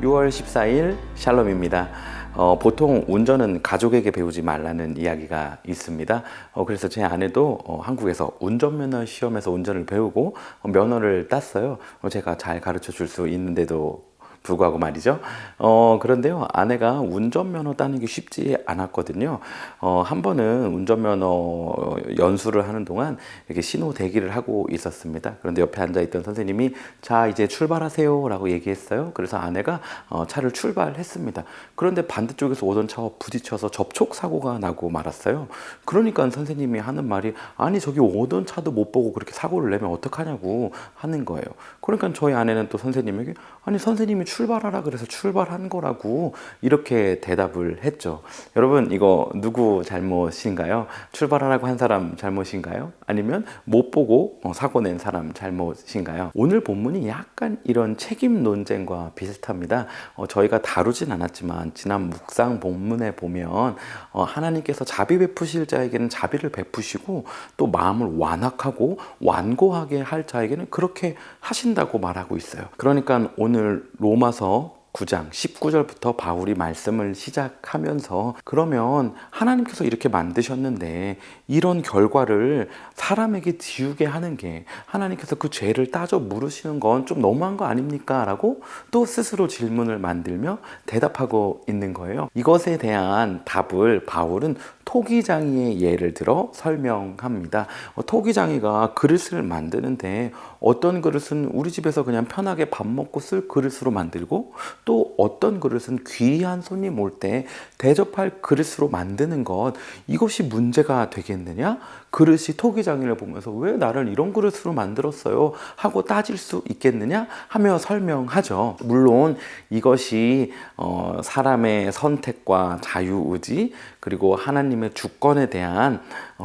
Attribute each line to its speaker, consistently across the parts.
Speaker 1: 6월 14일 샬롬입니다. 보통 운전은 가족에게 배우지 말라는 이야기가 있습니다. 그래서 제 아내도 한국에서 운전면허 시험에서 운전을 배우고 면허를 땄어요. 제가 잘 가르쳐 줄 수 있는데도 불구하고 말이죠. 그런데요, 아내가 운전면허 따는 게 쉽지 않았거든요. 한 번은 운전면허 연수를 하는 동안 이렇게 신호 대기를 하고 있었습니다. 그런데 옆에 앉아있던 선생님이 자, 이제 출발하세요 라고 얘기했어요. 그래서 아내가 차를 출발했습니다. 그런데 반대쪽에서 오던 차와 부딪혀서 접촉사고가 나고 말았어요. 그러니까 선생님이 하는 말이 아니, 저기 오던 차도 못 보고 그렇게 사고를 내면 어떡하냐고 하는 거예요. 그러니까 저희 아내는 또 선생님에게 아니, 선생님이 출발하라 그래서 출발한 거라고 이렇게 대답을 했죠. 여러분, 이거 누구 잘못인가요? 출발하라고 한 사람 잘못인가요? 아니면 못 보고 사고 낸 사람 잘못인가요? 오늘 본문이 약간 이런 책임 논쟁과 비슷합니다. 저희가 다루진 않았지만 지난 묵상 본문에 보면 하나님께서 자비 베푸실 자에게는 자비를 베푸시고 또 마음을 완악하고 완고하게 할 자에게는 그렇게 하신다고 말하고 있어요. 그러니까 오늘 로마서 9장 19절부터 바울이 말씀을 시작하면서 그러면 하나님께서 이렇게 만드셨는데 이런 결과를 사람에게 지우게 하는 게 하나님께서 그 죄를 따져 물으시는 건 좀 너무한 거 아닙니까? 라고 또 스스로 질문을 만들며 대답하고 있는 거예요. 이것에 대한 답을 바울은 토기장이의 예를 들어 설명합니다. 토기장이가 그릇을 만드는데 어떤 그릇은 우리 집에서 그냥 편하게 밥 먹고 쓸 그릇으로 만들고 또 어떤 그릇은 귀한 손님 올 때 대접할 그릇으로 만드는 것, 이것이 문제가 되겠느냐? 그릇이 토기장이를 보면서 왜 나를 이런 그릇으로 만들었어요? 하고 따질 수 있겠느냐? 하며 설명하죠. 물론 이것이 사람의 선택과 자유의지 그리고 하나님의 주권에 대한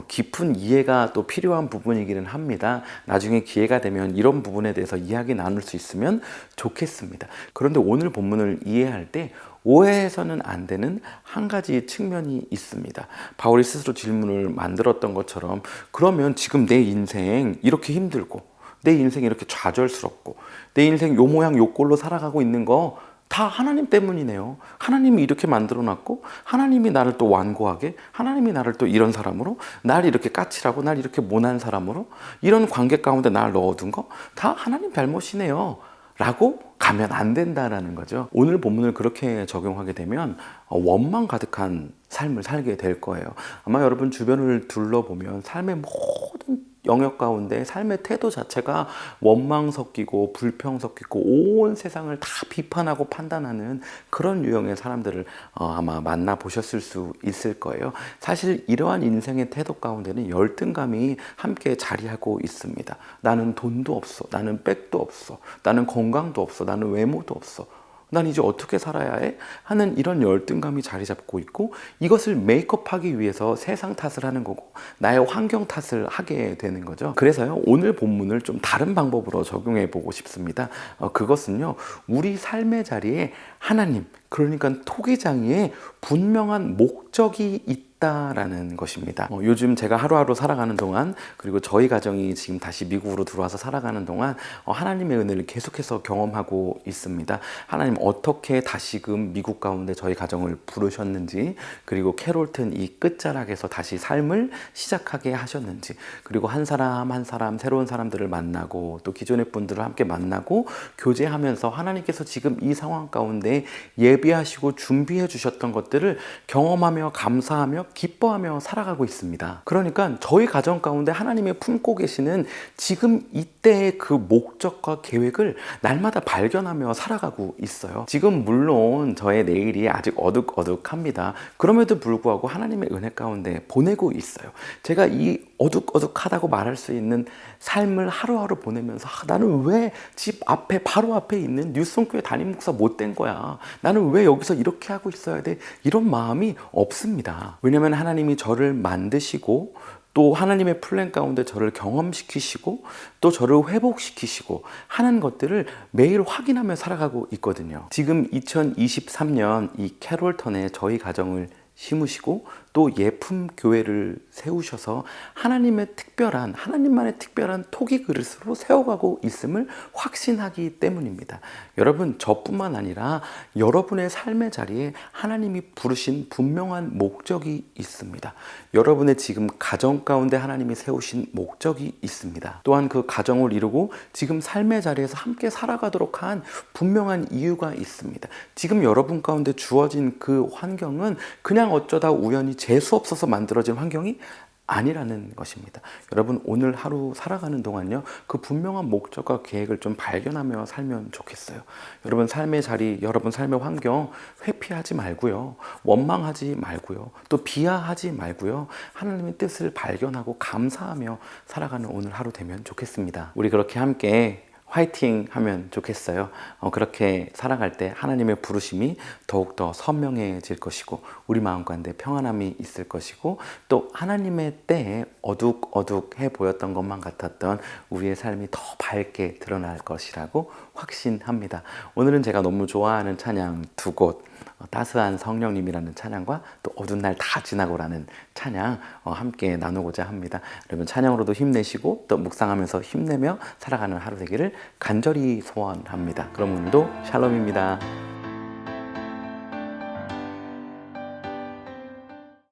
Speaker 1: 깊은 이해가 또 필요한 부분이기는 합니다. 나중에 기회가 되면 이런 부분에 대해서 이야기 나눌 수 있으면 좋겠습니다. 그런데 오늘 본문을 이해할 때 오해해서는 안 되는 한 가지 측면이 있습니다. 바울이 스스로 질문을 만들었던 것처럼 그러면 지금 내 인생 이렇게 힘들고 내 인생 이렇게 좌절스럽고 내 인생 요 모양 요 꼴로 살아가고 있는 거 다 하나님 때문이네요. 하나님이 이렇게 만들어놨고 하나님이 나를 또 완고하게, 하나님이 나를 또 이런 사람으로, 날 이렇게 까칠하고 날 이렇게 모난 사람으로 이런 관계 가운데 날 넣어둔 거 다 하나님 잘못이네요 라고 가면 안 된다라는 거죠. 오늘 본문을 그렇게 적용하게 되면 원망 가득한 삶을 살게 될 거예요. 아마 여러분 주변을 둘러보면 삶의 모든 영역 가운데 삶의 태도 자체가 원망 섞이고 불평 섞이고 온 세상을 다 비판하고 판단하는 그런 유형의 사람들을 아마 만나보셨을 수 있을 거예요. 사실 이러한 인생의 태도 가운데는 열등감이 함께 자리하고 있습니다. 나는 돈도 없어, 나는 백도 없어, 나는 건강도 없어, 나는 외모도 없어, 난 이제 어떻게 살아야 해? 하는 이런 열등감이 자리 잡고 있고 이것을 메이크업하기 위해서 세상 탓을 하는 거고 나의 환경 탓을 하게 되는 거죠. 그래서요, 오늘 본문을 좀 다른 방법으로 적용해 보고 싶습니다. 그것은요, 우리 삶의 자리에 하나님, 그러니까 토기장이의 분명한 목적이 있다라는 것입니다. 요즘 제가 하루하루 살아가는 동안 그리고 저희 가정이 지금 다시 미국으로 들어와서 살아가는 동안 하나님의 은혜를 계속해서 경험하고 있습니다. 하나님 어떻게 다시금 미국 가운데 저희 가정을 부르셨는지, 그리고 캐롤튼 이 끝자락에서 다시 삶을 시작하게 하셨는지, 그리고 한 사람 한 사람 새로운 사람들을 만나고 또 기존의 분들을 함께 만나고 교제하면서 하나님께서 지금 이 상황 가운데 예비하시고 준비해 주셨던 것들을 경험하며 감사하며 기뻐하며 살아가고 있습니다. 그러니까 저희 가정 가운데 하나님의 품고 계시는 지금 이때의 그 목적과 계획을 날마다 발견하며 살아가고 있어요. 지금 물론 저의 내일이 아직 어둑어둑합니다. 그럼에도 불구하고 하나님의 은혜 가운데 보내고 있어요. 제가 이 어둑어둑하다고 말할 수 있는 삶을 하루하루 보내면서 나는 왜 집 앞에 바로 앞에 있는 뉴스송교회 담임 목사 못 된 거야, 나는 왜 여기서 이렇게 하고 있어야 돼, 이런 마음이 없습니다. 왜냐하면 하나님이 저를 만드시고 또 하나님의 플랜 가운데 저를 경험시키시고 또 저를 회복시키시고 하는 것들을 매일 확인하며 살아가고 있거든요. 지금 2023년 이 캐롤턴에 저희 가정을 심으시고 또 또 예품 교회를 세우셔서 하나님만의 특별한 토기 그릇으로 세워가고 있음을 확신하기 때문입니다. 여러분, 저뿐만 아니라 여러분의 삶의 자리에 하나님이 부르신 분명한 목적이 있습니다. 여러분의 지금 가정 가운데 하나님이 세우신 목적이 있습니다. 또한 그 가정을 이루고 지금 삶의 자리에서 함께 살아가도록 한 분명한 이유가 있습니다. 지금 여러분 가운데 주어진 그 환경은 그냥 어쩌다 우연히 재수 없어서 만들어진 환경이 아니라는 것입니다. 여러분, 오늘 하루 살아가는 동안요, 그 분명한 목적과 계획을 좀 발견하며 살면 좋겠어요. 여러분 삶의 자리, 여러분 삶의 환경 회피하지 말고요, 원망하지 말고요, 또 비하하지 말고요, 하나님의 뜻을 발견하고 감사하며 살아가는 오늘 하루 되면 좋겠습니다. 우리 그렇게 함께 화이팅 하면 좋겠어요. 그렇게 살아갈 때 하나님의 부르심이 더욱더 선명해질 것이고, 우리 마음 가운데 평안함이 있을 것이고, 또 하나님의 때에 어둑어둑해 보였던 것만 같았던 우리의 삶이 더 밝게 드러날 것이라고 확신합니다. 오늘은 제가 너무 좋아하는 찬양 두 곡, 따스한 성령님이라는 찬양과 또 어두운 날 다 지나고라는 찬양 함께 나누고자 합니다. 여러분, 찬양으로도 힘내시고 또 묵상하면서 힘내며 살아가는 하루 되기를 간절히 소원합니다. 그럼 오늘도 샬롬입니다.